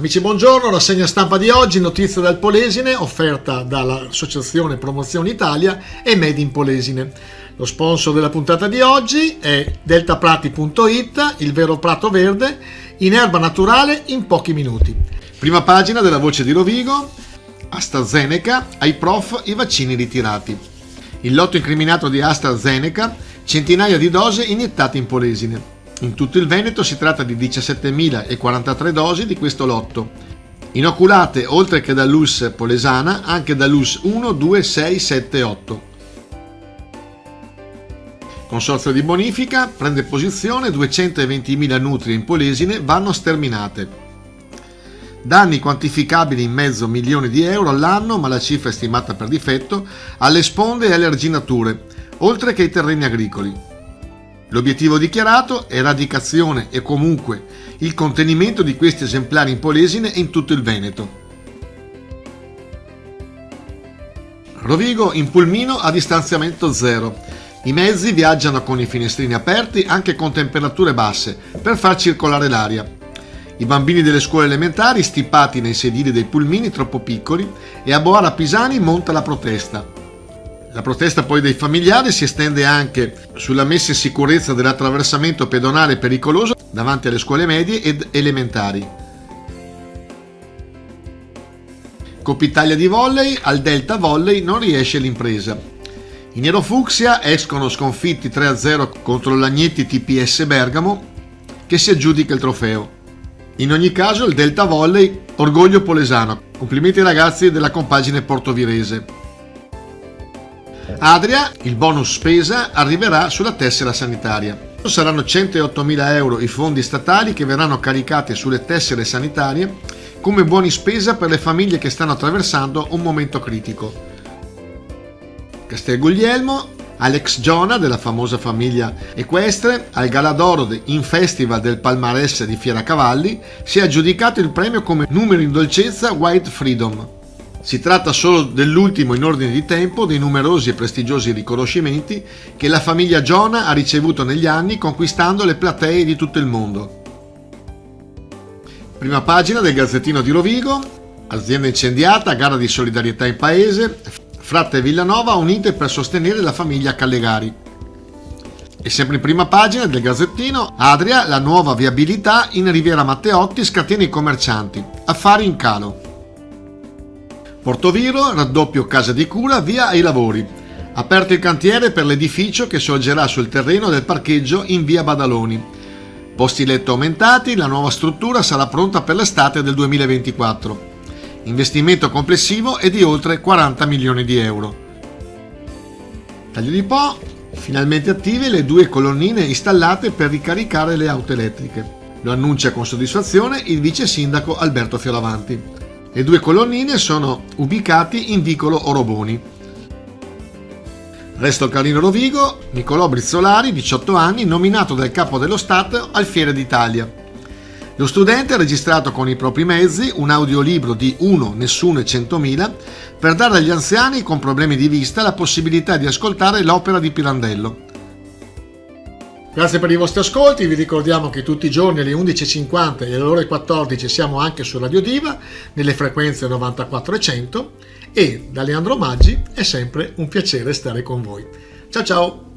Amici, buongiorno, rassegna stampa di oggi, notizia dal Polesine, offerta dall'Associazione Promozione Italia e Made in Polesine. Lo sponsor della puntata di oggi è deltaprati.it, il vero prato verde, in erba naturale in pochi minuti. Prima pagina della Voce di Rovigo, AstraZeneca, ai prof i vaccini ritirati. Il lotto incriminato di AstraZeneca, centinaia di dosi iniettate in Polesine. In tutto il Veneto si tratta di 17.043 dosi di questo lotto, inoculate oltre che dall'ULSS Polesana anche dall'ULSS 1, 2, 6, 7, 8. Consorzio di bonifica prende posizione, 220.000 nutrie in Polesine vanno sterminate. Danni quantificabili in mezzo milione di euro all'anno, ma la cifra è stimata per difetto, alle sponde e alle arginature, oltre che ai terreni agricoli. L'obiettivo dichiarato è eradicazione e comunque il contenimento di questi esemplari in Polesine e in tutto il Veneto. Rovigo in pulmino a distanziamento zero. I mezzi viaggiano con i finestrini aperti anche con temperature basse per far circolare l'aria. I bambini delle scuole elementari stipati nei sedili dei pulmini troppo piccoli e a Boara Pisani monta la protesta. La protesta poi dei familiari si estende anche sulla messa in sicurezza dell'attraversamento pedonale pericoloso davanti alle scuole medie ed elementari. Coppa Italia di volley, al Delta Volley non riesce l'impresa. I nerofucsia escono sconfitti 3-0 contro l'Agneti TPS Bergamo, che si aggiudica il trofeo. In ogni caso il Delta Volley, orgoglio polesano. Complimenti ai ragazzi della compagine portovirese. Adria, il bonus spesa arriverà sulla tessera sanitaria. Saranno 108.000 euro i fondi statali che verranno caricati sulle tessere sanitarie come buoni spesa per le famiglie che stanno attraversando un momento critico. Castel Guglielmo, Alex Giona della famosa famiglia equestre, al Gala d'Oro in Festival del Palmarès di Fieracavalli, si è aggiudicato il premio come numero in dolcezza White Freedom. Si tratta solo dell'ultimo in ordine di tempo dei numerosi e prestigiosi riconoscimenti che la famiglia Giona ha ricevuto negli anni conquistando le platee di tutto il mondo. Prima pagina del Gazzettino di Rovigo, azienda incendiata, gara di solidarietà in paese, Fratta e Villanova unite per sostenere la famiglia Callegari. E sempre in prima pagina del Gazzettino, Adria, la nuova viabilità in Riviera Matteotti scatena i commercianti, affari in calo. Portoviro, raddoppio casa di cura, via ai lavori. Aperto il cantiere per l'edificio che sorgerà sul terreno del parcheggio in via Badaloni. Posti letto aumentati, la nuova struttura sarà pronta per l'estate del 2024. Investimento complessivo è di oltre 40 milioni di euro. Taglio di Po, finalmente attive le 2 colonnine installate per ricaricare le auto elettriche. Lo annuncia con soddisfazione il vice sindaco Alberto Fioravanti. Le 2 colonnine sono ubicati in vicolo Oroboni. Resto al Carlino Rovigo, Nicolò Brizzolari, 18 anni, nominato dal Capo dello Stato al Fiere d'Italia. Lo studente ha registrato con i propri mezzi un audiolibro di Uno, Nessuno e 100.000 per dare agli anziani con problemi di vista la possibilità di ascoltare l'opera di Pirandello. Grazie per i vostri ascolti, vi ricordiamo che tutti i giorni alle 11.50 e alle ore 14 siamo anche su Radio Diva nelle frequenze 94 e 100 e da Leandro Maggi è sempre un piacere stare con voi. Ciao ciao!